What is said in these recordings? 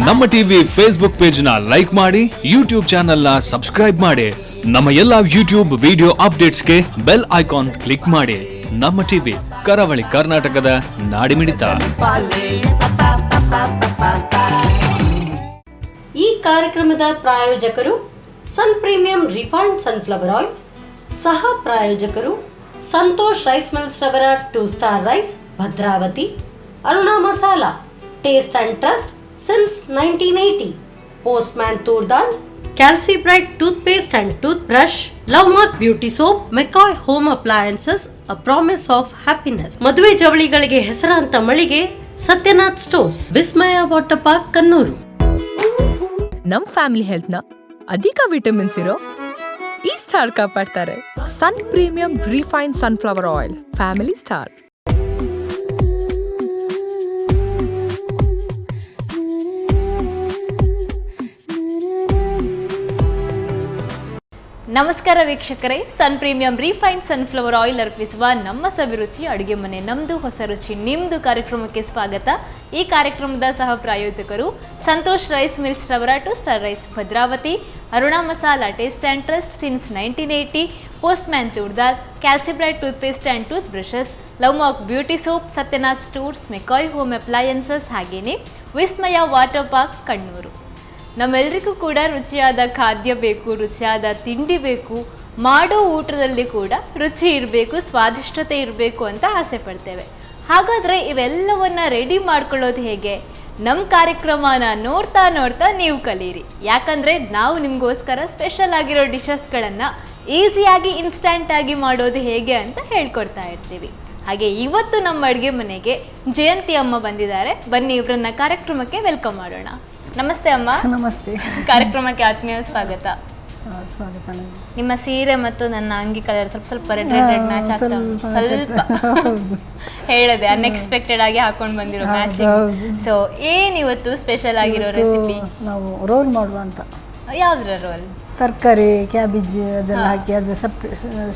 ನಮ್ಮ TV Facebook page ನ like ಮಾಡಿ, ಯೂಟ್ಯೂಬ್ ಚಾನೆಲ್ ನ ಸಬ್ಸ್ಕ್ರೈಬ್ ಮಾಡಿ. ನಮ್ಮ ಎಲ್ಲಾ ಯೂಟ್ಯೂಬ್ ವಿಡಿಯೋ ಅಪ್ಡೇಟ್ಸ್ಗೆ ಬೆಲ್ ಐಕಾನ್ ಕ್ಲಿಕ್ ಮಾಡಿ. ನಮ್ಮ ಟಿವಿ ಕರಾವಳಿ ಕರ್ನಾಟಕದ ನಾಡಿಮಿಡಿತ. ಈ ಕಾರ್ಯಕ್ರಮದ ಪ್ರಾಯೋಜಕರು Sun premium refined sunflower oil, ಸಹ ಪ್ರಾಯೋಜಕರು ಸಂತೋಷ್ ರೈಸ್ ಮಿಲ್ಸ್ ರವರ 2 star rice, Bhadravati. Aruna masala, taste and trust since 1980. Postman toor dal, Calci Bright toothpaste and tooth brush, Love Mark beauty soap, McCoy home appliances, a promise of happiness. ಮದುವೆ ಜವಳಿಗಳಿಗೆ ಹೆಸರಾಂತ ಮಳಿಗೆ Satyanath stores, Vismaya water park, Kannur. ನಮ್ family health ನ ಅಧಿಕ vitamins ಇರೋ ಈ ಸ್ಟಾರ್ ಕಾಪಾಡ್ತಾರೆ. Sun premium refined sunflower oil, family star. ನಮಸ್ಕಾರ ವೀಕ್ಷಕರೇ, ಸನ್ ಪ್ರೀಮಿಯಂ ರಿಫೈನ್ಡ್ ಸನ್ಫ್ಲವರ್ ಆಯಿಲ್ ಅರ್ಪಿಸುವ ನಮ್ಮ ಸವಿರುಚಿ ಅಡುಗೆ ಮನೆ ನಮ್ಮದು, ಹೊಸ ರುಚಿ ನಿಮ್ಮದು ಕಾರ್ಯಕ್ರಮಕ್ಕೆ ಸ್ವಾಗತ. ಈ ಕಾರ್ಯಕ್ರಮದ ಸಹ ಪ್ರಾಯೋಜಕರು ಸಂತೋಷ್ ರೈಸ್ ಮಿಲ್ಸ್ ರವರ 2 star rice, Bhadravati. Aruna masala, taste and trust since 1980. Postman toor dal, Calcibright toothpaste and tooth brushes, Love Mark beauty soap, Satyanath stores, McCoy home appliances, ಹಾಗೆಯೇ ವಿಸ್ಮಯ ವಾಟರ್ ಪಾರ್ಕ್, ಕಣ್ಣೂರು. ನಮ್ಮೆಲ್ಲರಿಗೂ ಕೂಡ ರುಚಿಯಾದ ಖಾದ್ಯ ಬೇಕು, ರುಚಿಯಾದ ತಿಂಡಿ ಬೇಕು, ಮಾಡೋ ಊಟದಲ್ಲಿ ಕೂಡ ರುಚಿ ಇರಬೇಕು, ಸ್ವಾದಿಷ್ಟತೆ ಇರಬೇಕು ಅಂತ ಆಸೆ ಪಡ್ತೇವೆ. ಹಾಗಾದರೆ ಇವೆಲ್ಲವನ್ನು ರೆಡಿ ಮಾಡ್ಕೊಳ್ಳೋದು ಹೇಗೆ? ನಮ್ಮ ಕಾರ್ಯಕ್ರಮನ ನೋಡ್ತಾ ನೋಡ್ತಾ ನೀವು ಕಲೀರಿ. ಯಾಕಂದರೆ ನಾವು ನಿಮಗೋಸ್ಕರ ಸ್ಪೆಷಲ್ ಆಗಿರೋ ಡಿಶಸ್ಗಳನ್ನು ಈಸಿಯಾಗಿ ಇನ್ಸ್ಟಂಟಾಗಿ ಮಾಡೋದು ಹೇಗೆ ಅಂತ ಹೇಳ್ಕೊಡ್ತಾ ಇರ್ತೀವಿ. ಹಾಗೆ ಇವತ್ತು ನಮ್ಮ ಅಡುಗೆ ಮನೆಗೆ ಜಯಂತಿ ಅಮ್ಮ ಬಂದಿದ್ದಾರೆ. ಬನ್ನಿ ಇವರನ್ನ ಕಾರ್ಯಕ್ರಮಕ್ಕೆ ವೆಲ್ಕಮ್ ಮಾಡೋಣ. ನಮಸ್ತೆ ಅಮ್ಮ. ನಮಸ್ತೆ. ಕಾರ್ಯಕ್ರಮಕ್ಕೆ ಆತ್ಮೀಯ ಸ್ವಾಗತ. ಸ್ವಾಗತ. ನಿಮ್ಮ ಸೀರೆ ಮತ್ತು ನನ್ನ ಅಂಗಿ ಕಲರ್ ಸ್ವಲ್ಪ ರೆಡ್ ಮ್ಯಾಚ್ ಆಗ್ತಾ ಉಂಟು. ಸ್ವಲ್ಪ ಹೇಳಿದೆ ಅನ್ಎಕ್ಸ್ಪೆಕ್ಟೆಡ್ ಆಗಿ ಹಾಕೊಂಡು ಬಂದಿರೋ ಮ್ಯಾಚಿಂಗ್. ಸೊ ಏನ್ ಇವತ್ತು ಸ್ಪೆಷಲ್ ಆಗಿರೋ ರೆಸಿಪಿ? ನಾವು ರೋಲ್ ಮಾಡುವ ಅಂತ. ಯಾವ್ದ್ರ ರೋಲ್? ತರಕಾರಿ, ಕ್ಯಾಬೇಜ್ ಅದೆಲ್ಲ ಹಾಕಿ ಅದು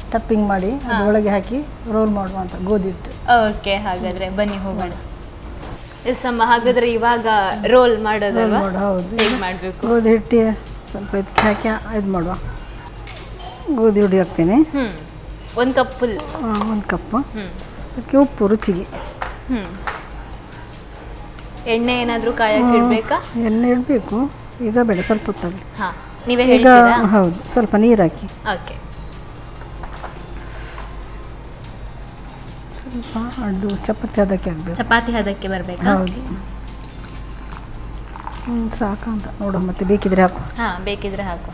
ಸ್ಟಫಿಂಗ್ ಮಾಡಿ ಅದರೊಳಗೆ ಹಾಕಿ ರೋಲ್ ಮಾಡುವ ಅಂತ, ಗೋಧಿ ಹಿಟ್ಟು. ಓಕೆ, ಹಾಗಾದ್ರೆ ಬನ್ನಿ ಹೋಗೋಣ. ಎಸ್ ಅಮ್ಮ, ಹಾಗಾದ್ರೆ ಇವಾಗ ರೋಲ್ ಮಾಡೋದಲ್ವಾ? ಹೌದು. ಹೇಗೆ ಮಾಡಬೇಕು? ಗೋಧಿ ಹಿಟ್ಟು ಸ್ವಲ್ಪ ಇದಕ್ಕೆ ಹಾಕಿ ಇದು ಮಾಡುವ. ಗೋಧಿ ಹುಡಿ ಹಾಕ್ತೀನಿ. 1 ಕಪ್ ಫುಲ್. 1 ಕಪ್. ಅದಕ್ಕೆ ಉಪ್ಪು ರುಚಿಗೆ. ಎಣ್ಣೆ ಏನಾದರೂ ಕಾಯಕ್ಕೆ ಇಡಬೇಕಾ? ಎಣ್ಣೆ ಇಡಬೇಕು. ಈಗ ಬೇಡ, ಸ್ವಲ್ಪ ಹೊತ್ತಾಗಲಿ. ಹಾಂ, ನೀವೇ ಹೇಳ್ತೀರಾ? ಹೌದು, ಸ್ವಲ್ಪ ನೀರು ಹಾಕಿ. ಓಕೆ. ಸ್ವಲ್ಪ ಅದು ಚಪಾತಿ ಹದಕ್ಕೆ ಆಗಬೇಕು. ಚಪಾತಿ ಹದಕ್ಕೆ ಬರಬೇಕಾ? ಹೌದು. ಸಾಕಂತ ನೋಡು, ಮತ್ತೆ ಬೇಕಿದ್ರೆ ಹಾಕು. ಹಾಂ, ಬೇಕಿದ್ರೆ ಹಾಕು.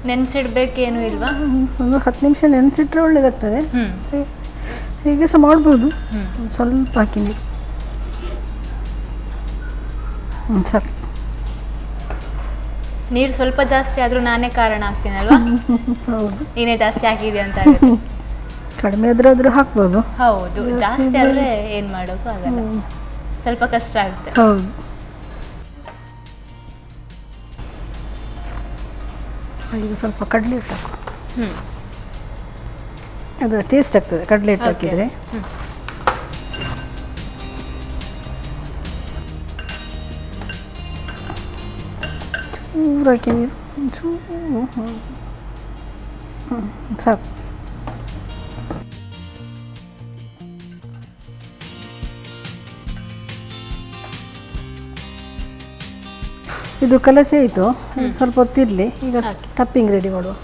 ನೆನೆಸಿಡ್ಬೇಕೇನು ಇಲ್ವಾ? ಒಂದು 10 ನಿಮಿಷ ನೆನೆಸಿಟ್ರೆ ಒಳ್ಳೇದಾಗ್ತದೆ. ಹೀಗೆ ಸಹ ಮಾಡ್ಬೋದು. ಸ್ವಲ್ಪ ಹಾಕಿ ನೀರು. ಸಾಕು. ನೀರು ಸ್ವಲ್ಪ ಜಾಸ್ತಿ ಆದರೂ ನಾನೇ ಕಾರಣ ಆಗ್ತೀನಲ್ವಾ? ಹೌದು. ನೀನೇ ಜಾಸ್ತಿ ಹಾಕಿದೆ ಅಂತ. ಕಡಿಮೆ ಆದ್ರೂ ಹಾಕ್ಬೋದು. ಹೌದು, ಜಾಸ್ತಿ ಆದರೆ ಏನು ಮಾಡೋಕ್ಕೂ ಆಗಲ್ಲ, ಸ್ವಲ್ಪ ಕಷ್ಟ ಆಗುತ್ತೆ. ಹೌದು. ಈಗ ಸ್ವಲ್ಪ ಕಡಲೆ ಹಿಟ್ಟು ಹಾಕು. ಅದು ಟೇಸ್ಟ್ ಆಗ್ತದೆ ಕಡಲೆ ಹಿಟ್ಟು ಹಾಕಿದರೆ. ಚೂರು ಹಾಕಿ ನೀರು, ಸಾಕು. ಇದು ಕಲಸಿ ಆಯಿತು. ಸ್ವಲ್ಪ ಹೊತ್ತಿರಲಿ. ಈಗ ಸ್ಟಫಿಂಗ್ ರೆಡಿ ಮಾಡುವ.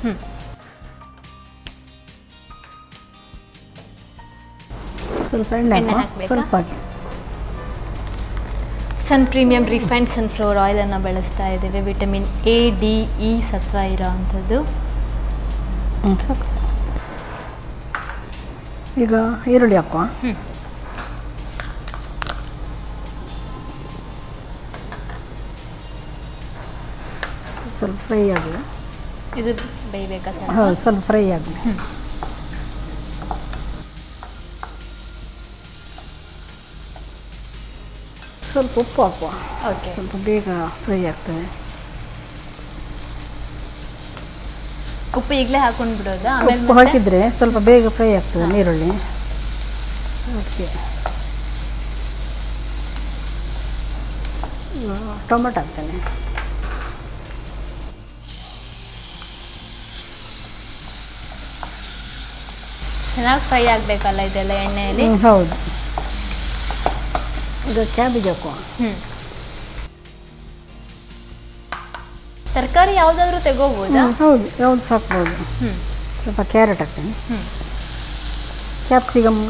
ಸ್ವಲ್ಪ ಎಣ್ಣೆ ಹಾಕಿ, ಸ್ವಲ್ಪ ಹಾಕಿ. ಸನ್ ಪ್ರೀಮಿಯಂ ರಿಫೈನ್ಡ್ ಸನ್ಫ್ಲವರ್ ಆಯಿಲನ್ನು ಬಳಸ್ತಾ ಇದ್ದೇವೆ. ವಿಟಮಿನ್ A, D, E ಸತ್ವ ಇರೋ ಅಂಥದ್ದು. ಸಾಕು. ಈಗ ಈರುಳ್ಳಿ ಹಾಕುವ. ಸ್ವಲ್ಪ ಫ್ರೈ ಆಗಲಿ. ಇದು ಬೇಯಬೇಕಾ ಸರ್? ಹೌದು, ಸ್ವಲ್ಪ ಫ್ರೈ ಆಗಲಿ. ಸ್ವಲ್ಪ ಉಪ್ಪು ಹಾಕುವ. ಓಕೆ, ಸ್ವಲ್ಪ ಬೇಗ ಫ್ರೈ ಆಗ್ತದೆ. ಉಪ್ಪು ಈಗಲೇ ಹಾಕೊಂಡು ಬಿಡೋದಾ? ಉಪ್ಪು ಹಾಕಿದರೆ ಸ್ವಲ್ಪ ಬೇಗ ಫ್ರೈ ಆಗ್ತದೆ ನೀರುಳ್ಳಿ. ಓಕೆ. ಟೊಮೆಟೊ ಹಾಕ್ತೇನೆ. ಚೆನ್ನಾಗಿ ಫ್ರೈ ಆಗಬೇಕಲ್ಲ ಇದೆಲ್ಲ ಎಣ್ಣೆಯಲ್ಲಿ. ಹೌದು. ಈಗ ಕ್ಯಾಬೇಜ್ ಹಾಕುವ. ತರಕಾರಿ ಯಾವುದಾದ್ರೂ ತೆಗೋಬೋದಾ? ಹೌದು, ಯಾವ್ದು ಸಾಕ್ಬೋದು. ಸ್ವಲ್ಪ ಕ್ಯಾರೆಟ್ ಹಾಕ್ತೇನೆ. ಕ್ಯಾಪ್ಸಿಕಮ್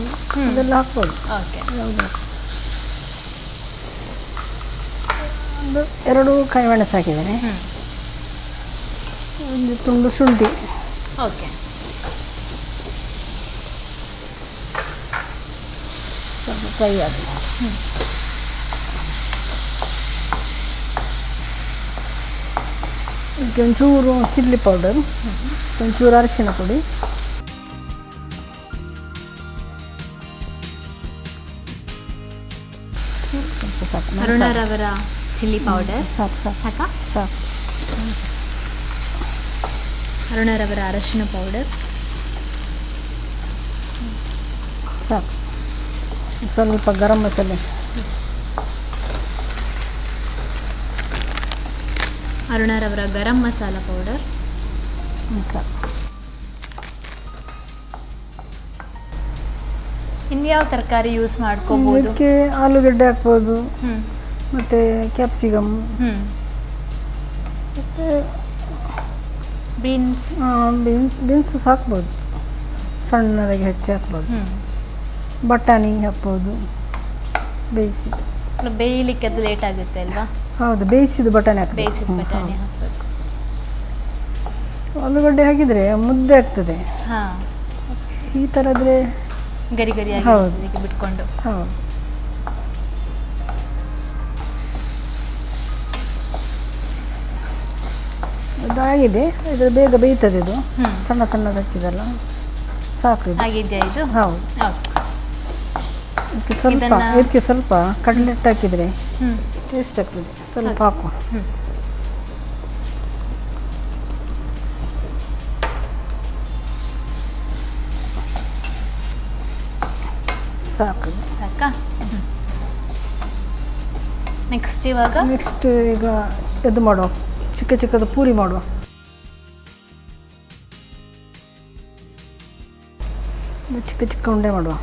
ಅದೆಲ್ಲ ಹಾಕ್ಬೋದು. ಓಕೆ. ಯಾವುದು ಒಂದು 2 ಕಾಯಿಮೆಣಸು ಹಾಕಿದ್ದೇನೆ. ಒಂದು ತುಂಡು ಶುಂಠಿ. ಓಕೆ. ಸ್ವಲ್ಪ ಫ್ರೈ ಆಗಿದೆ. ಇದಕ್ಕೆ ಒಂಚೂರು ಚಿಲ್ಲಿ ಪೌಡರ್, ಒಂಚೂರು ಅರಿಶಿಣ ಪುಡಿ, ಸ್ವಲ್ಪ ಸಾಕು. ಅರುಣರವರ ಚಿಲ್ಲಿ ಪೌಡರ್ ಸಾಕು ಸಾಕು ಸಾಕಾ? ಸಾಕು. ಅರುಣರವರ ಅರಶಿನ ಪೌಡರ್ ಸಾಕು. ಸ್ವಲ್ಪ ಗರಂ ಮಸಾಲೆ. ಅರುಣರವರ ಗರಂ ಮಸಾಲ ಪೌಡರ್ ಸಾಕು. ಇನ್ಯಾವ ತರಕಾರಿ ಯೂಸ್ ಮಾಡ್ಕೋಬಹುದು? ಇದಕ್ಕೆ ಆಲೂಗಡ್ಡೆ ಹಾಕ್ಬೋದು, ಮತ್ತು ಕ್ಯಾಪ್ಸಿಕಮ್, ಮತ್ತು ಬೀನ್ಸ್. ಬೀನ್ಸ್ ಹಾಕ್ಬೋದು, ಸಣ್ಣದಾಗಿ ಹೆಚ್ಚಿ ಹಾಕ್ಬೋದು. ಬಟಾಣಿ ಹಾಕ್ಬೋದು ಬೇಯಿಸಿ. ಬೇಯಲಿಕ್ಕೆ ಅದು ಲೇಟ್ ಆಗುತ್ತೆ ಅಲ್ವಾ? ಹೌದು, ಬೇಯಿಸಿದ ಬಟಾಣಿ ಹಾಕಬೇಕು. ಬೇಯಿಸಿದ ಬಟಾಣಿ ಹಾಕಬೇಕು. ಆಲೂಗಡ್ಡೆ ಹಾಕಿದರೆ ಮುದ್ದೆ ಆಗ್ತದೆ. ಹಾಂ, ಈ ಥರ ಆದರೆ ಗರಿ ಗರಿಯಾಗಿ ಹೌದು. ಇದಕ್ಕೆ ಬಿಟ್ಕೊಂಡು. ಹೌದು. ಅದಾಗಿದೆ. ಇದು ಬೇಗ ಬೇಯ್ತದೆ. ಇದು ಸಣ್ಣ ಸಣ್ಣದು ಹಚ್ಚಿದಲ್ಲ, ಸಾಕು ಇದು. ಆಗಿದೆಯಾ ಇದು? ಹೌದು. ಓಕೆ. ಇದಕ್ಕೆ ಸ್ವಲ್ಪ ಕಡಲೆಟ್ಟು ಹಾಕಿದರೆ ಟೇಸ್ಟ್ ಆಗ್ತದೆ. ಸ್ವಲ್ಪ ಹಾಕುವ. ಸಾಕು. ಸಾಕಾ? ನೆಕ್ಸ್ಟ್ ಇವಾಗ ನೆಕ್ಸ್ಟ್ ಈಗ ಇದು ಮಾಡುವ, ಚಿಕ್ಕ ಚಿಕ್ಕದು ಪೂರಿ ಮಾಡುವ. ಚಿಕ್ಕ ಚಿಕ್ಕ ಉಂಡೆ ಮಾಡುವ.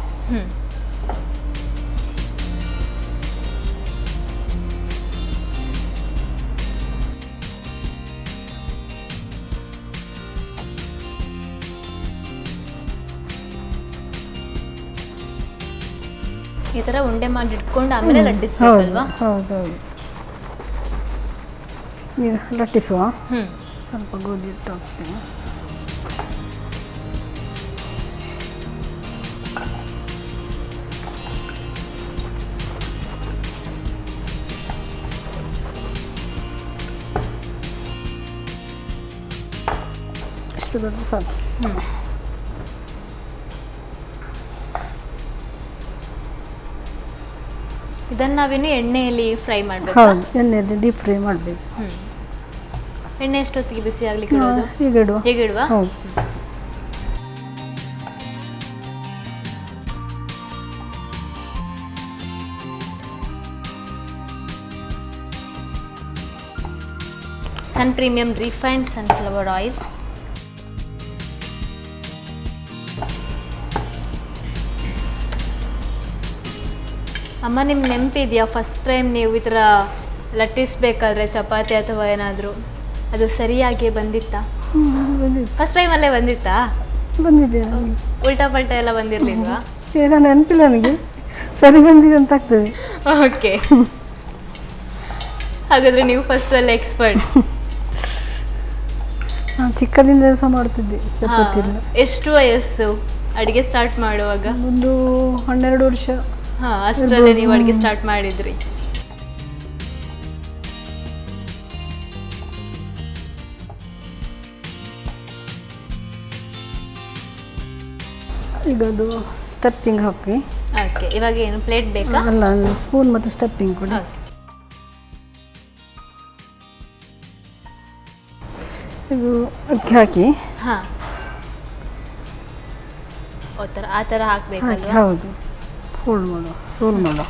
ಈ ತರ ಉಂಡೆ ಮಾಡಿ ಇಟ್ಕೊಂಡು ಆಮೇಲೆ ಲಟ್ಟಿಸ್ಬೇಕಲ್ವಾ? ಹೌದೌದು. ಈಗ ಲಟ್ಟಿಸುವ. ಸ್ವಲ್ಪ ಗೋಧಿ ಹಿಟ್ಟು ಹಾಕ್ತೀನಿ. ಇಷ್ಟು ದೊಡ್ಡ ಸಾಕು. ಇದನ್ನ ನಾವಿನ್ನು ಎಣ್ಣೆಯಲ್ಲಿ ಫ್ರೈ ಮಾಡಬೇಕು. ಹೌದು, ಎಣ್ಣೆಯಲ್ಲಿ ಡೀಪ್ ಫ್ರೈ ಮಾಡಬೇಕು. ಎಣ್ಣೆ ಎಷ್ಟೊತ್ತಿಗೆ ಬಿಸಿ ಆಗ್ಲಿಕ್ಕೆ ಇಡೋದು? ಈಗ ಇಡುವ. ಹೇಗೆ ಇಡುವ? ಹೌದು. ಸನ್ ಪ್ರೀಮಿಯಂ ರಿಫೈನ್ಡ್ ಸನ್ಫ್ಲವರ್ ಆಯಿಲ್. ಅಮ್ಮ, ನಿಮ್ಗೆ ನೆನಪಿದೆಯಾ ಫಸ್ಟ್ ಟೈಮ್ ನೀವು ಈ ಥರ ಲಟ್ಟಿಸ್ಬೇಕಾದ್ರೆ ಚಪಾತಿ ಅಥವಾ ಏನಾದರೂ ಅದು ಸರಿಯಾಗಿ ಬಂದಿತ್ತಾ? ಫಸ್ಟ್ ಟೈಮಲ್ಲೇ ಬಂದಿತ್ತಾ? ಬಂದಿದೆ. ಉಲ್ಟಾ ಪಲ್ಟಾ ಎಲ್ಲ ಬಂದಿರಲಿಲ್ವಾ? ಏನೋ ನೆನಪಿಲ್ಲ ನನಗೆ. ಸರಿ ಬಂದಿದೆ ಅಂತ ಆಗ್ತದೆ. ಓಕೆ. ಹಾಗಾದರೆ ನೀವು ಫಸ್ಟಲ್ಲಿ ಎಕ್ಸ್ಪರ್ಟ್. ಚಿಕ್ಕದಿಂದ ಸಹ ಮಾಡ್ತಿದ್ದೆ ಚಪಾತಿ. ಎಷ್ಟು ವಯಸ್ಸು ಅಡುಗೆ ಸ್ಟಾರ್ಟ್ ಮಾಡುವಾಗ? ಒಂದು 12 ವರ್ಷ. ಹಾಂ, ಅಷ್ಟರಲ್ಲೇ ನೀವು ಅಡುಗೆ ಸ್ಟಾರ್ಟ್ ಮಾಡಿದ್ರಿ. ಈಗ ಅದು ಸ್ಟೆಪ್ಪಿಂಗ್ ಹಾಕಿ. ಓಕೆ, ಇವಾಗ ಏನು ಪ್ಲೇಟ್ ಬೇಕಾ? ಅಲ್ಲ, ಸ್ಪೂನ್ ಮತ್ತು ಸ್ಟೆಪ್ಪಿಂಗ್ ಕೂಡ. ಇದು ಅಕ್ಕಿ ಹಾಕಿ. ಹಾಂ, ಆ ಥರ ಹಾಕಬೇಕಲ್ವಾ? ಹೌದು. ಫೋಲ್ಡ್ ಮಾಡು, ರೋಲ್ ಮಾಡು.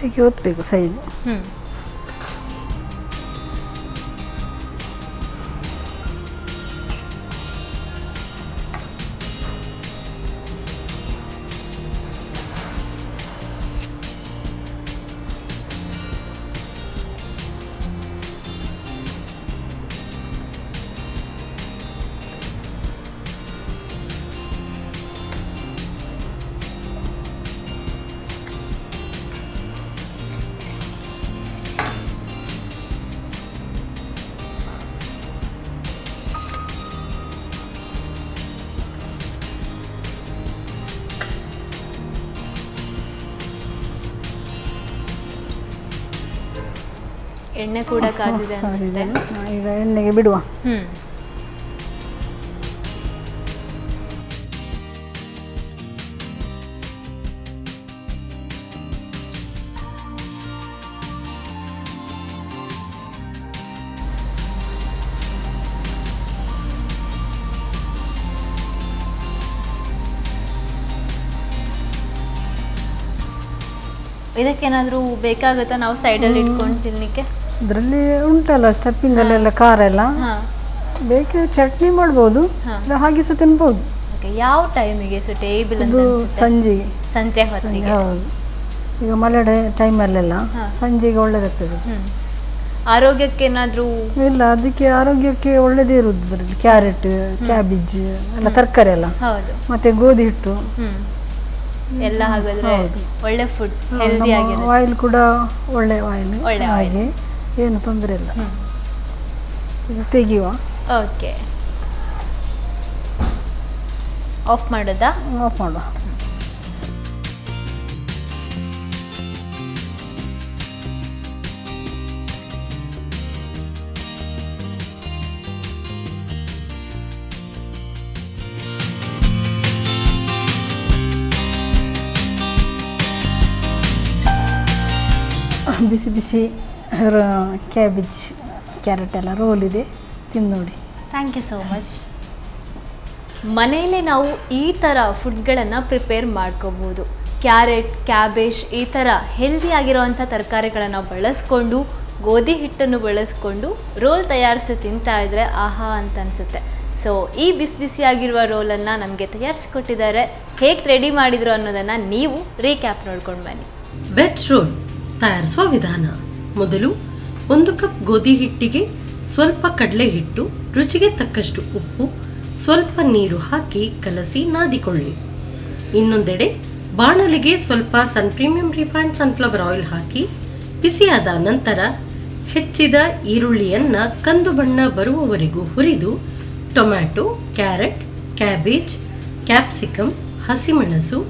ಹೀಗೆ ಒತ್ತಬೇಕು ಸೈಡ್. ಎಣ್ಣೆ ಕೂಡ ಕಾದಿದೆ ಅನ್ಸುತ್ತೆ. ಈಗ ಎಣ್ಣೆಗೆ ಬಿಡುವ. ಇದಕ್ಕೇನಾದರೂ ಬೇಕಾಗುತ್ತಾ ನಾವು ಸೈಡಲ್ಲಿ ಇಟ್ಕೊಂಡು ತಿನ್ಲಿಕ್ಕೆ? ಅದರಲ್ಲಿ ಉಂಟಲ್ಲ ಸ್ಟಫಿಂಗಲ್ಲೆಲ್ಲ ಖಾರ ಎಲ್ಲ, ಬೇಕಿದ್ರೆ ಚಟ್ನಿ ಮಾಡ್ಬೋದು, ಹಾಗೆ ಸಹ ತಿನ್ಬೋದು. ಯಾವ ಟೈಮಿಗೆ ಟೇಬಲ್ ಸಂಜೆಗೆ, ಸಂಜೆ ಹೊತ್ತಿಗೆ? ಹೌದು, ಈಗ ಮಳೆಡೆ ಟೈಮಲ್ಲೆಲ್ಲ ಸಂಜೆಗೆ ಒಳ್ಳೇದಾಗ್ತದೆ. ಆರೋಗ್ಯಕ್ಕೆ ಏನಾದರೂ? ಇಲ್ಲ, ಅದಕ್ಕೆ ಆರೋಗ್ಯಕ್ಕೆ ಒಳ್ಳೇದೇ ಇರುವುದು. ಅದರಲ್ಲಿ ಕ್ಯಾರೆಟ್, ಕ್ಯಾಬೇಜ್ ಎಲ್ಲ ತರಕಾರಿ ಎಲ್ಲ, ಮತ್ತೆ ಗೋಧಿ ಹಿಟ್ಟು ಎಲ್ಲ ಹಾಗಾದ್ರೆ ಒಳ್ಳೆ ಫುಡ್, ಹೆಲ್ದಿ ಆಗಿರುತ್ತೆ. ಆಯಿಲ್ ಕೂಡ ಒಳ್ಳೆ ಆಯಿಲ್, ಹಾಗೆ ಏನು ತೊಂದರೆ ಇಲ್ಲ. ಇದು ತೆಗೆಯುವ. ಓಕೆ, ಆಫ್ ಮಾಡೋದಾ? ಆಫ್ ಮಾಡುವ. ಬಿಸಿ ಬಿಸಿ ಕ್ಯಾಬೇಜ್, ಕ್ಯಾರೆಟ್ ಎಲ್ಲ ರೋಲ್ ಇದೆ, ತಿಂದು ನೋಡಿ. Thank you so much. ಮನೆಯಲ್ಲೇ ನಾವು ಈ ಥರ ಫುಡ್ಗಳನ್ನು ಪ್ರಿಪೇರ್ ಮಾಡ್ಕೋಬೋದು. ಕ್ಯಾರೆಟ್, ಕ್ಯಾಬೇಜ್ ಈ ಥರ ಹೆಲ್ದಿ ಆಗಿರೋವಂಥ ತರಕಾರಿಗಳನ್ನು ಬಳಸ್ಕೊಂಡು, ಗೋಧಿ ಹಿಟ್ಟನ್ನು ಬಳಸ್ಕೊಂಡು ರೋಲ್ ತಯಾರಿಸಿ ತಿಂತಾ ಇದ್ದರೆ ಆಹಾ ಅಂತ ಅನಿಸುತ್ತೆ. ಸೊ ಈ ಬಿಸಿ ಬಿಸಿಯಾಗಿರುವ ರೋಲನ್ನು ನಮಗೆ ತಯಾರಿಸಿಕೊಟ್ಟಿದ್ದಾರೆ. ಹೇಗೆ ರೆಡಿ ಮಾಡಿದ್ರು ಅನ್ನೋದನ್ನು ನೀವು ರೀಕ್ಯಾಪ್ ನೋಡ್ಕೊಂಡು ಬನ್ನಿ. ವೆಜ್ ರೋಲ್ ತಯಾರಿಸುವ ವಿಧಾನ: ಮೊದಲು 1 ಕಪ್ ಗೋಧಿ ಹಿಟ್ಟಿಗೆ ಸ್ವಲ್ಪ ಕಡಲೆ ಹಿಟ್ಟು, ರುಚಿಗೆ ತಕ್ಕಷ್ಟು ಉಪ್ಪು, ಸ್ವಲ್ಪ ನೀರು ಹಾಕಿ ಕಲಸಿ ನಾದಿಕೊಳ್ಳಿ. ಇನ್ನೊಂದೆಡೆ ಬಾಣಲಿಗೆ ಸ್ವಲ್ಪ ಸನ್ ಪ್ರೀಮಿಯಂ ರಿಫೈನ್ಡ್ ಸನ್ಫ್ಲವರ್ ಆಯಿಲ್ ಹಾಕಿ ಬಿಸಿಯಾದ ನಂತರ ಹೆಚ್ಚಿದ ಈರುಳ್ಳಿಯನ್ನು ಕಂದು ಬಣ್ಣ ಬರುವವರೆಗೂ ಹುರಿದು ಟೊಮ್ಯಾಟೊ, ಕ್ಯಾರೆಟ್, ಕ್ಯಾಬೇಜ್, ಕ್ಯಾಪ್ಸಿಕಮ್, ಹಸಿಮೆಣಸು,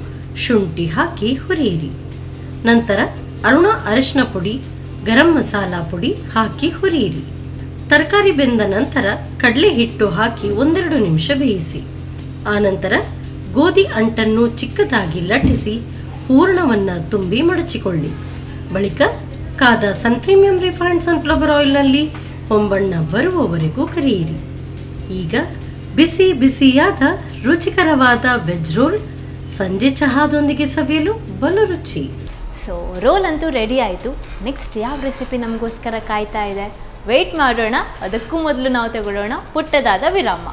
ಶುಂಠಿ ಹಾಕಿ ಹುರಿಯಿರಿ. ನಂತರ ಅರಿಶಿನ ಪುಡಿ, ಗರಂ ಮಸಾಲಾ ಪುಡಿ ಹಾಕಿ ಹುರಿಯಿರಿ. ತರಕಾರಿ ಬೆಂದ ನಂತರ ಕಡಲೆ ಹಿಟ್ಟು ಹಾಕಿ 1-2 ನಿಮಿಷ ಬೇಯಿಸಿ. ಆನಂತರ ಗೋಧಿ ಅಂಟನ್ನು ಚಿಕ್ಕದಾಗಿ ಲಟ್ಟಿಸಿ ಹೂರಣವನ್ನು ತುಂಬಿ ಮಡಚಿಕೊಳ್ಳಿ. ಬಳಿಕ ಕಾದ ಸನ್ ಪ್ರೀಮಿಯಂ ರಿಫೈನ್ಡ್ ಸನ್ಫ್ಲವರ್ ಆಯಿಲ್ನಲ್ಲಿ ಹೊಂಬಣ್ಣ ಬರುವವರೆಗೂ ಕರಿಯಿರಿ. ಈಗ ಬಿಸಿ ಬಿಸಿಯಾದ ರುಚಿಕರವಾದ ವೆಜ್ ರೋಲ್ ಸಂಜೆ ಚಹಾದೊಂದಿಗೆ ಸವಿಯಲು ಬಲು ರುಚಿ. ಸೊ ರೋಲ್ ಅಂತೂ ರೆಡಿ ಆಯಿತು. ನೆಕ್ಸ್ಟ್ ಯಾವ ರೆಸಿಪಿ ನಮಗೋಸ್ಕರ ಕಾಯ್ತಾ ಇದೆ? ವೆಯ್ಟ್ ಮಾಡೋಣ. ಅದಕ್ಕೂ ಮೊದಲು ನಾವು ತಗೊಳ್ಳೋಣ ಪುಟ್ಟದಾದ ವಿರಾಮ.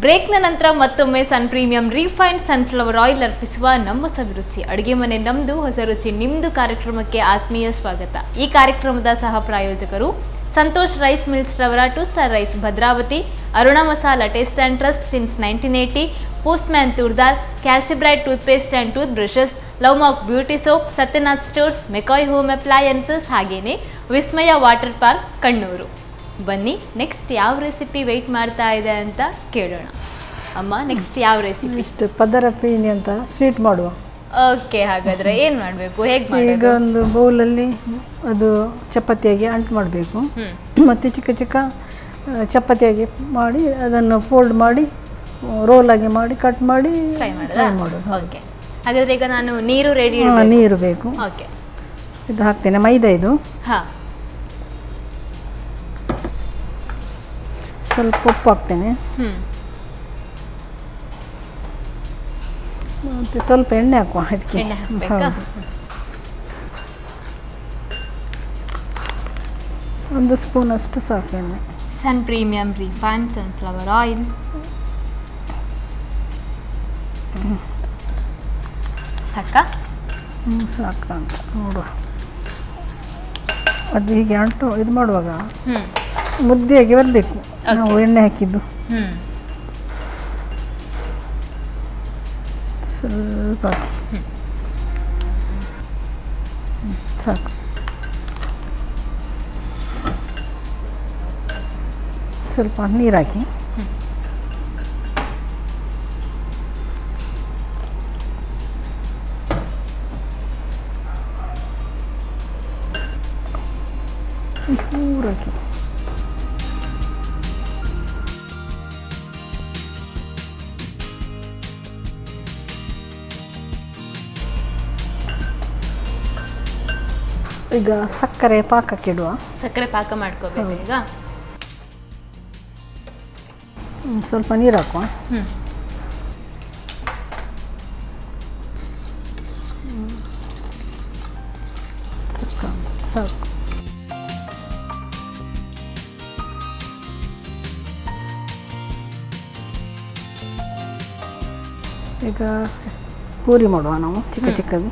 ಬ್ರೇಕ್ನ ನಂತರ ಮತ್ತೊಮ್ಮೆ ಸನ್ ಪ್ರೀಮಿಯಂ ರಿಫೈನ್ಡ್ ಸನ್ಫ್ಲವರ್ ಆಯಿಲ್ ಅರ್ಪಿಸುವ ನಮ್ಮ ಸವಿರುಚಿ ಅಡುಗೆ ಮನೆ ನಮ್ಮದು, ಹೊಸ ರುಚಿ ನಿಮ್ಮದು ಕಾರ್ಯಕ್ರಮಕ್ಕೆ ಆತ್ಮೀಯ ಸ್ವಾಗತ. ಈ ಕಾರ್ಯಕ್ರಮದ ಸಹ ಪ್ರಾಯೋಜಕರು ಸಂತೋಷ್ ರೈಸ್ ಮಿಲ್ಸ್ ರವರ 2 star rice Bhadravati, Aruna masala taste and trust since 1980, Postman toor dal, Calcibright toothpaste and tooth brushes, Love Mark beauty soap, Satyanath stores, McCoy home appliances, ಹಾಗೇನೆ ವಿಸ್ಮಯ ವಾಟರ್ ಪಾರ್ಕ್ ಕಣ್ಣೂರು. ಬನ್ನಿ ನೆಕ್ಸ್ಟ್ ಯಾವ ರೆಸಿಪಿ ವೆಯ್ಟ್ ಮಾಡ್ತಾ ಇದೆ ಅಂತ ಕೇಳೋಣ. ಅಮ್ಮ, ನೆಕ್ಸ್ಟ್ ಯಾವ ರೆಸಿಪಿ? ಇಷ್ಟು ಪದರಪೇನಿ ಅಂತ ಸ್ವೀಟ್ ಮಾಡುವ. ಓಕೆ, ಹಾಗಾದರೆ ಏನು ಮಾಡಬೇಕು, ಹೇಗೆ ಮಾಡಬೇಕು? ಈಗ ಒಂದು ಬೌಲಲ್ಲಿ ಅದು ಚಪಾತಿಯಾಗಿ ಅಂಟು ಮಾಡಬೇಕು. ಮತ್ತು ಚಿಕ್ಕ ಚಿಕ್ಕ ಚಪಾತಿಯಾಗಿ ಮಾಡಿ ಅದನ್ನು ಫೋಲ್ಡ್ ಮಾಡಿ ರೋಲಾಗಿ ಮಾಡಿ ಕಟ್ ಮಾಡಿ ಫ್ರೈ ಫ್ರೈ ಮಾಡೋದು. ಮಾಡೋದು. ಓಕೆ, ಹಾಗಾದ್ರೆ ಈಗ ನಾನು ನೀರು ರೆಡಿ ನೀರು ಬೇಕು. ಓಕೆ, ಇದು ಹಾಕ್ತೇನೆ, ಮೈದಾ ಇದು. ಹಾಂ, ಸ್ವಲ್ಪ ಉಪ್ಪು ಹಾಕ್ತೇನೆ ಮತ್ತು ಸ್ವಲ್ಪ ಎಣ್ಣೆ ಹಾಕುವ ಅದಕ್ಕೆ. ಎಣ್ಣೆ ಹಾಕಬೇಕಾ? ಒಂದು ಸ್ಪೂನ್ ಅಷ್ಟು ಸಾಕು ಎಣ್ಣೆ. ಸನ್ ಪ್ರೀಮಿಯಂ ರಿಫೈನ್ಡ್ ಸನ್ಫ್ಲವರ್ ಆಯಿಲ್. ಸಾಕಾ? ಸಾಕು ಅಂತ ನೋಡುವ. ಅದು ಹೀಗೆ ಅಂಟು ಇದು ಮಾಡುವಾಗ ಮುದ್ದೆಯಾಗಿ ಬರಬೇಕು ನಾವು ಎಣ್ಣೆ ಹಾಕಿದ್ದು. ಸ್ವಲ್ಪ ಹಾಕಿ ಸಾಕು. ಸ್ವಲ್ಪ ನೀರು ಹಾಕಿ ಚೂರು ಹಾಕಿ ಈಗ ಸಕ್ಕರೆ ಪಾಕಕ್ಕೆ ಇಡುವ. ಸಕ್ಕರೆ ಪಾಕ ಮಾಡ್ಕೋಬೇಕು ಈಗ. ಸ್ವಲ್ಪ ನೀರು ಹಾಕುವ. ಸಾಕು. ಈಗ ಪೂರಿ ಮಾಡುವ ನಾವು ಚಿಕ್ಕ ಚಿಕ್ಕದು.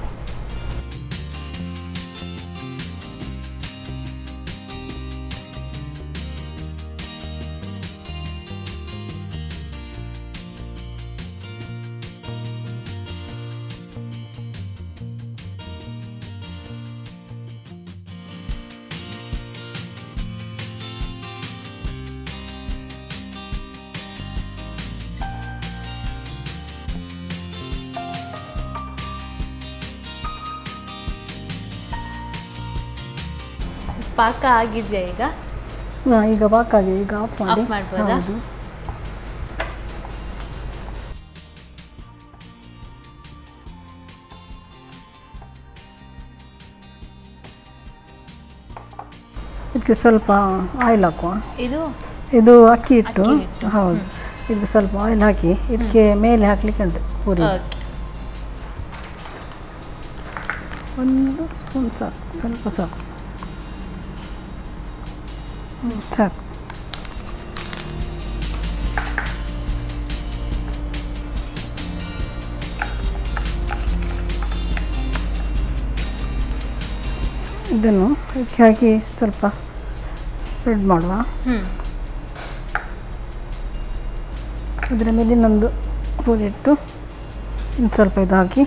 ಪಾಕ ಆಗಿದೆಯಾ ಈಗ? ಈಗ ಪಾಕ ಆಗಿದೆ. ಈಗ ಆಫ್ ಮಾಡಿ. ಆಫ್ ಮಾಡ್ಬೋದಾ? ಹೌದು. ಇದಕ್ಕೆ ಸ್ವಲ್ಪ ಆಯಿಲ್ ಹಾಕುವ. ಇದು ಅಕ್ಕಿ ಹಿಟ್ಟು. ಹೌದು. ಇದು ಸ್ವಲ್ಪ ಆಯಿಲ್ ಹಾಕಿ ಇದಕ್ಕೆ ಮೇಲೆ ಹಾಕ್ಲಿಕ್ಕೆ ಉಂಟು ಪೂರಿ. ಒಂದು ಸ್ಪೂನ್ ಸಾಕು, ಸ್ವಲ್ಪ ಸಾಕು. ಸಾಕು. ಇದನ್ನು ಹಾಕಿ ಸ್ವಲ್ಪ ಸ್ಪ್ರೆಡ್ ಮಾಡುವ. ಅದರ ಮೇಲೆ ಇನ್ನೊಂದು ಪೂರಿ ಇಟ್ಟು ಇನ್ನು ಸ್ವಲ್ಪ ಇದು ಹಾಕಿ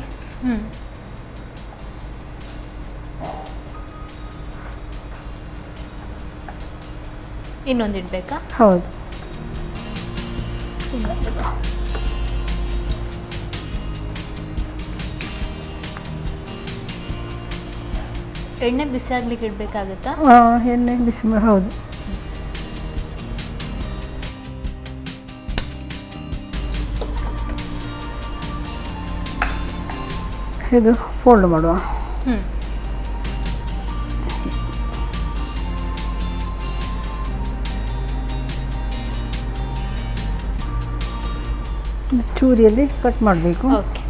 ಇನ್ನೊಂದು ಇಡಬೇಕಾ? ಹೌದು. ಎಣ್ಣೆ ಬಿಸಿ ಆಗ್ಲಿಕ್ಕೆ ಇಡಬೇಕಾಗುತ್ತಾ? ಎಣ್ಣೆ ಬಿಸಿ ಹೌದು. ಇದು ಫೋಲ್ಡ್ ಮಾಡುವ. ಚೂರಿಯಲ್ಲಿ ಕಟ್ ಮಾಡಬೇಕು. ಓಕೆ.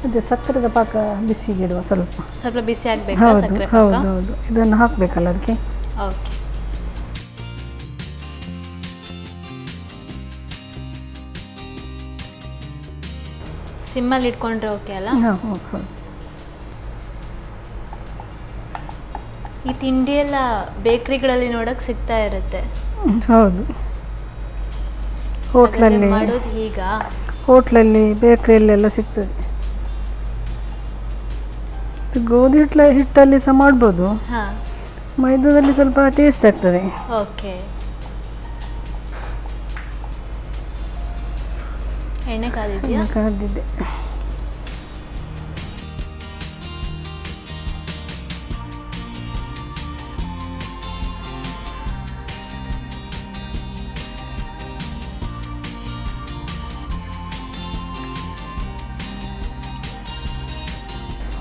ಅದೇ ಸಕ್ಕರೆದ ಪಾಕ ಬಿಸಿಗೆ ಇಡುವ. ಸ್ವಲ್ಪ ಬಿಸಿ ಆಗಬೇಕಾ ಸಕ್ಕರೆ ಪಾಕ? ಹೌದು ಹೌದು. ಇದನ್ನು ಹಾಕಬೇಕಲ್ಲ ಅದಕ್ಕೆ. ಓಕೆ. ಸಿಮ್ಮಲ್ಲಿ ಇಟ್ಕೊಂಡ್ರೆ ಓಕೆ ಅಲ್ಲ? ಹಾಂ ಹೌದು. ಈ ತಿಂಡಿ ಎಲ್ಲ ಬೇಕ್ರಿಗಳಲ್ಲಿ ನೋಡಕ್ ಸಿಗ್ತಾ ಇರುತ್ತೆ. ಹೌದು, ಹೋಟ್ಲಲ್ಲಿ ಮಾಡೋದು ಈಗ ಹೋಟ್ಲಲ್ಲಿ ಬೇಕ್ರಿಯಲ್ಲೆಲ್ಲ ಸಿಗ್ತದೆ. ಗೋಧಿ ಹಿಟ್ಟಲ್ಲಿ ಸಹ ಮಾಡ್ಬೋದು, ಮೈದಾದಲ್ಲಿ ಸ್ವಲ್ಪ ಟೇಸ್ಟ್ ಆಗ್ತದೆ. ಓಕೆ. ಎಣ್ಣೆ ಕಾದಿದ್ಯಾ? ಕಾದಿದ್ದೆ.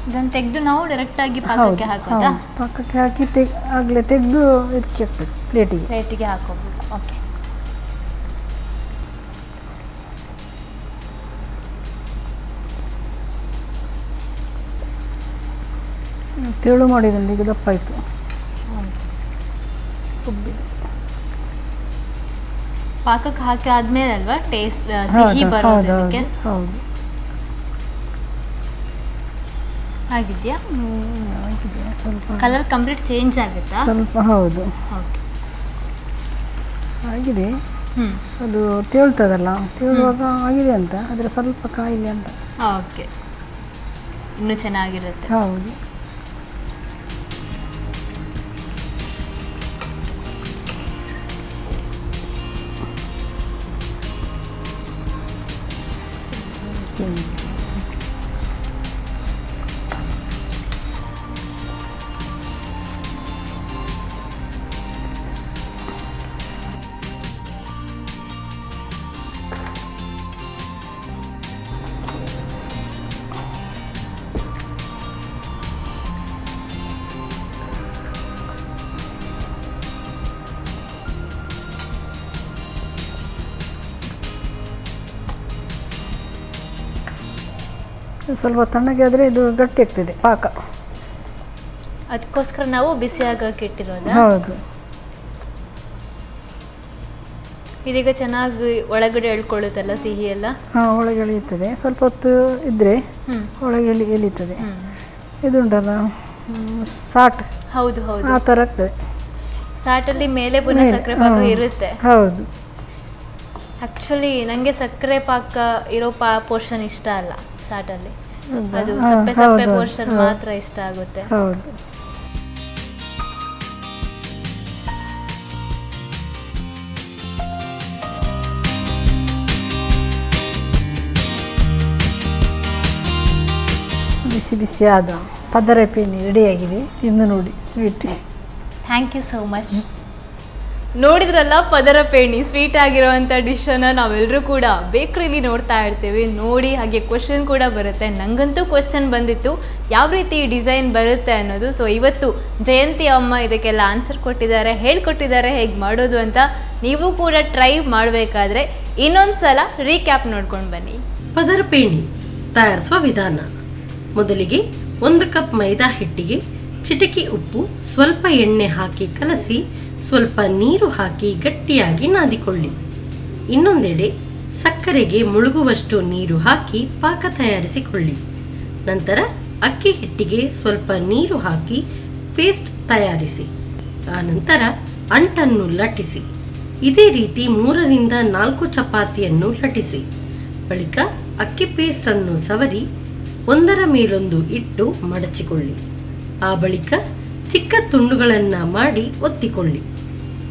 ಇದನ್ನು ತೆಗೆದು ನಾವು ಡೈರೆಕ್ಟಾಗಿ ಪಾಕಕ್ಕೆ ಹಾಕೋದಾ? ಪಾಕಕ್ಕೆ ಹಾಕಿ ಆಗಲೇ ತೆಗೆದು ಇದಕ್ಕೆ ಹಾಕ್ಬೇಕು, ಪ್ಲೇಟಿಗೆ ಹಾಕೋಬೇಕು. ಓಕೆ. ತೆಳು ಮಾಡಿದಂడి ಈಗ ದಪ್ಪ ಆಯಿತು. ಪಾಕಕ್ಕೆ ಹಾಕಿ ಆದ್ಮೇಲೆ ಅಲ್ವಾ ಟೇಸ್ಟ್ ಸಿಹಿ ಬರೋದು ಅದಕ್ಕೆ? ಹೌದು. ಆಗಿದೆಯಾ? ಸ್ವಲ್ಪ ಕಲರ್ ಕಂಪ್ಲೀಟ್ ಚೇಂಜ್ ಆಗುತ್ತಾ? ಸ್ವಲ್ಪ ಹೌದು. ಓಕೆ, ಆಗಿದೆ. ಅದು ತೇಳ್ತದಲ್ಲ, ತೇಳುವಾಗ ಆಗಿದೆ ಅಂತ, ಆದರೆ ಸ್ವಲ್ಪ ಕಾಯಿಲೆ ಅಂತ. ಓಕೆ, ಇನ್ನೂ ಚೆನ್ನಾಗಿರುತ್ತೆ. ಹೌದು. ಸ್ವಲ್ಪ ತಣ್ಣಗೆ ಆದರೆ ಇದು ಗಟ್ಟಿ ಆಗ್ತದೆ ಪಾಕ, ಅದಕ್ಕೋಸ್ಕರ ನಾವು ಬಿಸಿ ಆಗಕ್ಕೆ ಇಟ್ಟಿರೋದು. ಹೌದು. ಇದೀಗ ಚೆನ್ನಾಗಿ ಒಳಗಡೆ ಎಳ್ಕೊಳ್ಳುತ್ತಲ್ಲ ಸಿಹಿ ಎಲ್ಲ? ಹಾಂ, ಒಳಗೆ ಎಳೆಯುತ್ತದೆ. ಸ್ವಲ್ಪ ಹೊತ್ತು ಇದ್ದರೆ ಒಳಗೆ ಎಳೀತದೆ. ಇದುಂಟಲ್ಲ ಸಾಟ್, ಹೌದು ಹೌದು, ಆ ಥರ ಆಗ್ತದೆ. ಸಾಟಲ್ಲಿ ಮೇಲೆ ಪುನಃ ಸಕ್ಕರೆ ಪಾಕ ಇರುತ್ತೆ. ಹೌದು. ಆ್ಯಕ್ಚುಲಿ ನನಗೆ ಸಕ್ಕರೆ ಪಾಕ ಇರೋ ಪೋರ್ಷನ್ ಇಷ್ಟ ಅಲ್ಲ ಸಾಟಲ್ಲಿ, ಅದು ಸಪ್ಪೆ ಸಪ್ಪೆ ಪೋರ್ಷನ್ ಮಾತ್ರ ಇಷ್ಟ ಆಗುತ್ತೆ. ಹೌದು. ಬಿಸಿ ಬಿಸಿಯಾದ ಪದರಪೇಣಿ ರೆಡಿಯಾಗಿದೆ, ತಿಂದು ನೋಡಿ. Sweet. Thank you so much. ನೋಡಿದ್ರಲ್ಲ, ಪದರಪೇಣಿ ಸ್ವೀಟ್ ಆಗಿರೋವಂಥ ಡಿಶನ್ನು ನಾವೆಲ್ಲರೂ ಕೂಡ ಬೇಕ್ರಿಲಿ ನೋಡ್ತಾ ಇರ್ತೀವಿ. ನೋಡಿ ಹಾಗೆ ಕ್ವಶನ್ ಕೂಡ ಬರುತ್ತೆ. ನನಗಂತೂ ಕ್ವಶನ್ ಬಂದಿತ್ತು, ಯಾವ ರೀತಿ ಡಿಸೈನ್ ಬರುತ್ತೆ ಅನ್ನೋದು. ಸೊ ಇವತ್ತು ಜಯಂತಿ ಅಮ್ಮ ಇದಕ್ಕೆಲ್ಲ ಆನ್ಸರ್ ಕೊಟ್ಟಿದ್ದಾರೆ, ಹೇಳ್ಕೊಟ್ಟಿದ್ದಾರೆ ಹೇಗೆ ಮಾಡೋದು ಅಂತ. ನೀವು ಕೂಡ ಟ್ರೈ ಮಾಡಬೇಕಾದ್ರೆ ಇನ್ನೊಂದು ಸಲ ರೀಕ್ಯಾಪ್ ನೋಡ್ಕೊಂಡು ಬನ್ನಿ. ಪದರಪೇಣಿ ತಯಾರಿಸುವ ವಿಧಾನ: ಮೊದಲಿಗೆ 1 ಕಪ್ ಮೈದಾ ಹಿಟ್ಟಿಗೆ ಚಿಟಿಕೆ ಉಪ್ಪು, ಸ್ವಲ್ಪ ಎಣ್ಣೆ ಹಾಕಿ ಕಲಸಿ ಸ್ವಲ್ಪ ನೀರು ಹಾಕಿ ಗಟ್ಟಿಯಾಗಿ ನಾದಿಕೊಳ್ಳಿ. ಇನ್ನೊಂದೆಡೆ ಸಕ್ಕರೆಗೆ ಮುಳುಗುವಷ್ಟು ನೀರು ಹಾಕಿ ಪಾಕ ತಯಾರಿಸಿಕೊಳ್ಳಿ. ನಂತರ ಅಕ್ಕಿ ಹಿಟ್ಟಿಗೆ ಸ್ವಲ್ಪ ನೀರು ಹಾಕಿ ಪೇಸ್ಟ್ ತಯಾರಿಸಿ. ಆನಂತರ ಅಂಟನ್ನು ಲಟ್ಟಿಸಿ. ಇದೇ ರೀತಿ 3 ರಿಂದ 4 ಚಪಾತಿಯನ್ನು ಲಟ್ಟಿಸಿ. ಬಳಿಕ ಅಕ್ಕಿ ಪೇಸ್ಟ್ ಅನ್ನು ಸವರಿ ಒಂದರ ಮೇಲೊಂದು ಇಟ್ಟು ಮಡಚಿಕೊಳ್ಳಿ. ಆ ಬಳಿಕ ಚಿಕ್ಕ ತುಂಡುಗಳನ್ನು ಮಾಡಿ ಒತ್ತಿಕೊಳ್ಳಿ.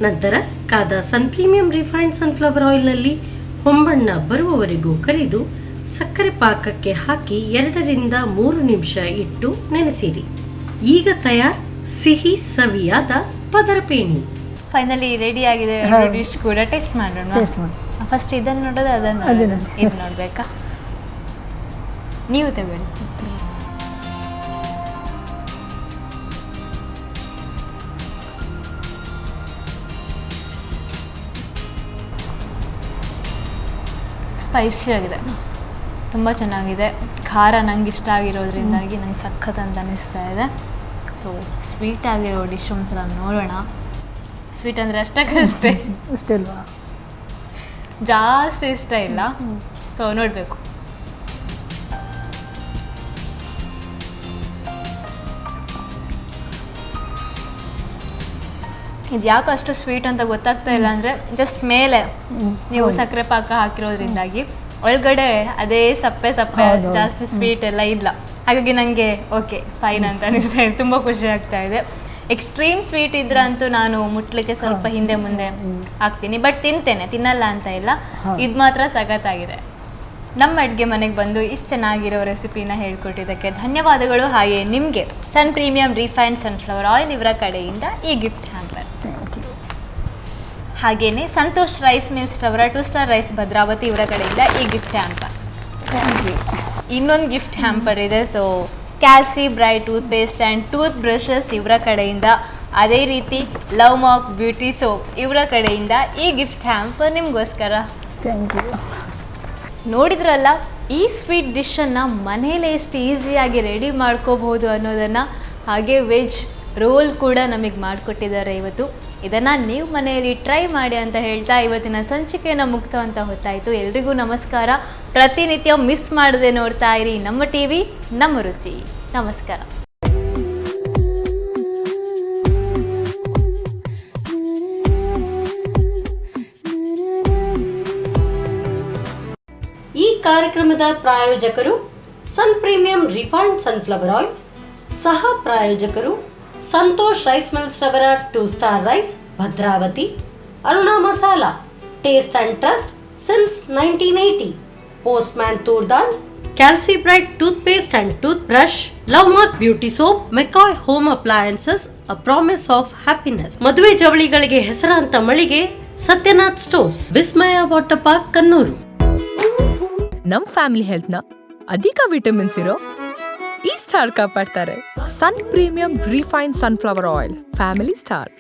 ನಂತರ ಕಾದ ಸನ್ ಪ್ರೀಮಿಯಂ ರಿಫೈನ್ಡ್ ಸನ್ಫ್ಲವರ್ ಆಯಿಲ್ನಲ್ಲಿ ಹೊಂಬಣ್ಣ ಬರುವವರೆಗೂ ಕರಿದು ಸಕ್ಕರೆ ಪಾಕಕ್ಕೆ ಹಾಕಿ 2 ರಿಂದ 3 ನಿಮಿಷ ಇಟ್ಟು ನೆನೆಸಿರಿ. ಈಗ ತಯಾರ್ ಸಿಹಿ ಸವಿಯಾದ ಪದರಪೇಣಿ. ಫೈನಲಿ ರೆಡಿ ಆಗಿದೆ ಡಿಶ್ ಕೂಡ. ಟೇಸ್ಟ್ ಮಾಡೋಣ. ಫಸ್ಟ್ ಇದನ್ನು ನೋಡೋದು, ಅದನ್ನು ಇದು ನೋಡ್ಬೇಕಾ? ನೀವು ತಗೊಳ್ಳಿ. ಸ್ಪೈಸಿ ಆಗಿದೆ, ತುಂಬ ಚೆನ್ನಾಗಿದೆ. ಖಾರ ನಂಗೆ ಇಷ್ಟ ಆಗಿರೋದ್ರಿಂದಾಗಿ ನಂಗೆ ಸಖತ್ ಅಂತ ಅನಿಸ್ತಾ ಇದೆ. ಸೊ ಸ್ವೀಟ್ ಆಗಿರೋ ಡಿಶ್ ಒಂದ್ಸಲ ನೋಡೋಣ. ಸ್ವೀಟ್ ಅಂದರೆ ಅಷ್ಟಕ್ಕಷ್ಟೇ, ಅಷ್ಟೇ ಅಲ್ವಾ? ಜಾಸ್ತಿ ಇಷ್ಟ ಇಲ್ಲ. ಸೊ ನೋಡಬೇಕು. ಇದು ಯಾಕೆ ಅಷ್ಟು ಸ್ವೀಟ್ ಅಂತ ಗೊತ್ತಾಗ್ತಾ ಇಲ್ಲ ಅಂದರೆ ಜಸ್ಟ್ ಮೇಲೆ ನೀವು ಸಕ್ಕರೆ ಪಾಕ ಹಾಕಿರೋದ್ರಿಂದಾಗಿ ಒಳಗಡೆ ಅದೇ ಸಪ್ಪೆ ಜಾಸ್ತಿ ಸ್ವೀಟ್ ಎಲ್ಲ ಇಲ್ಲ. ಹಾಗಾಗಿ ನನಗೆ ಓಕೆ ಫೈನ್ ಅಂತ ಅನಿಸ್ತಾ ಇದೆ, ತುಂಬ ಖುಷಿ ಆಗ್ತಾ ಇದೆ. ಎಕ್ಸ್ಟ್ರೀಮ್ ಸ್ವೀಟ್ ಇದ್ರಂತೂ ನಾನು ಮುಟ್ಲಿಕ್ಕೆ ಸ್ವಲ್ಪ ಹಿಂದೆ ಮುಂದೆ ಆಗ್ತೀನಿ, ಬಟ್ ತಿನ್ನಲ್ಲ ಅಂತ ಇಲ್ಲ. ಇದು ಮಾತ್ರ ಸಖತ್ತಾಗಿದೆ. ನಮ್ಮ ಅಡುಗೆ ಮನೆಗೆ ಬಂದು ಇಷ್ಟು ಚೆನ್ನಾಗಿರೋ ರೆಸಿಪಿನ ಹೇಳ್ಕೊಟ್ಟಿದ್ದಕ್ಕೆ ಧನ್ಯವಾದಗಳು. ಹಾಗೆ ನಿಮಗೆ ಸನ್ ಪ್ರೀಮಿಯಂ ರಿಫೈನ್ಡ್ ಸನ್ಫ್ಲವರ್ ಆಯಿಲ್ ಇವರ ಕಡೆಯಿಂದ ಈ ಗಿಫ್ಟ್ ಹ್ಯಾಂಪರ್, ಹಾಗೆಯೇ ಸಂತೋಷ್ ರೈಸ್ ಮಿಲ್ಸ್ ಅವರ 2 ಸ್ಟಾರ್ ರೈಸ್ ಭದ್ರಾವತಿ ಇವರ ಕಡೆಯಿಂದ ಈ ಗಿಫ್ಟ್ ಹ್ಯಾಂಪರ್. ಇನ್ನೊಂದು ಗಿಫ್ಟ್ ಹ್ಯಾಂಪರ್ ಇದೆ. So Calci Bright tooth paste and tooth brushes ಇವರ ಕಡೆಯಿಂದ, ಅದೇ ರೀತಿ ಲವ್ ಮಾರ್ಕ್ ಬ್ಯೂಟಿ ಸೋಪ್ ಇವರ ಕಡೆಯಿಂದ ಈ ಗಿಫ್ಟ್ ಹ್ಯಾಂಪರ್ ನಿಮಗೋಸ್ಕರ. Thank you. ನೋಡಿದ್ರಲ್ಲ, ಈ ಸ್ವೀಟ್ ಡಿಶನ್ನು ಮನೇಲಿ ಎಷ್ಟು ಈಸಿಯಾಗಿ ರೆಡಿ ಮಾಡ್ಕೋಬಹುದು ಅನ್ನೋದನ್ನು, ಹಾಗೆ ವೆಜ್ ರೋಲ್ ಕೂಡ ನಮಗೆ ಮಾಡಿಕೊಟ್ಟಿದ್ದಾರೆ ಇವತ್ತು. ಇದನ್ನು ನೀವು ಮನೆಯಲ್ಲಿ ಟ್ರೈ ಮಾಡಿ ಅಂತ ಹೇಳ್ತಾ ಇವತ್ತಿನ ಸಂಚಿಕೆಯನ್ನು ಮುಗಿಸೋವಂಥ ಹೊತ್ತಾಯಿತು. ಎಲ್ರಿಗೂ ನಮಸ್ಕಾರ. ಪ್ರತಿನಿತ್ಯ ಮಿಸ್ ಮಾಡದೆ ನೋಡ್ತಾ ಇರಿ ನಮ್ಮ ಟಿವಿ, ನಮ್ಮ ರುಚಿ. ನಮಸ್ಕಾರ. ಈ ಕಾರ್ಯಕ್ರಮದ ಪ್ರಾಯೋಜಕರು Sun premium refined sunflower oil, ಸಹ ಪ್ರಾಯೋಜಕರು ಸಂತೋಷ್ ರೈಸ್ ಮಿಲ್ಸ್ ರವರ 2 star rice Bhadravati, Aruna masala taste and trust since 1980, Postman toor dal, Calci Bright tooth paste and tooth brush, Love Mark beauty soap, McCoy home appliances, a promise of happiness, ಮದುವೆ ಜವಳಿಗಳಿಗೆ ಹೆಸರಾಂತ ಮಳಿಗೆ Satyanath stores, Vismaya water park Kannur. ನಮ್ family ಹೆಲ್ತ್ನ ಅಧಿಕ vitamins ಇರೋ ಈ ಸ್ಟಾರ್ ಕಾಪಾಡ್ತಾರೆ. Sun premium refined sunflower oil, family star.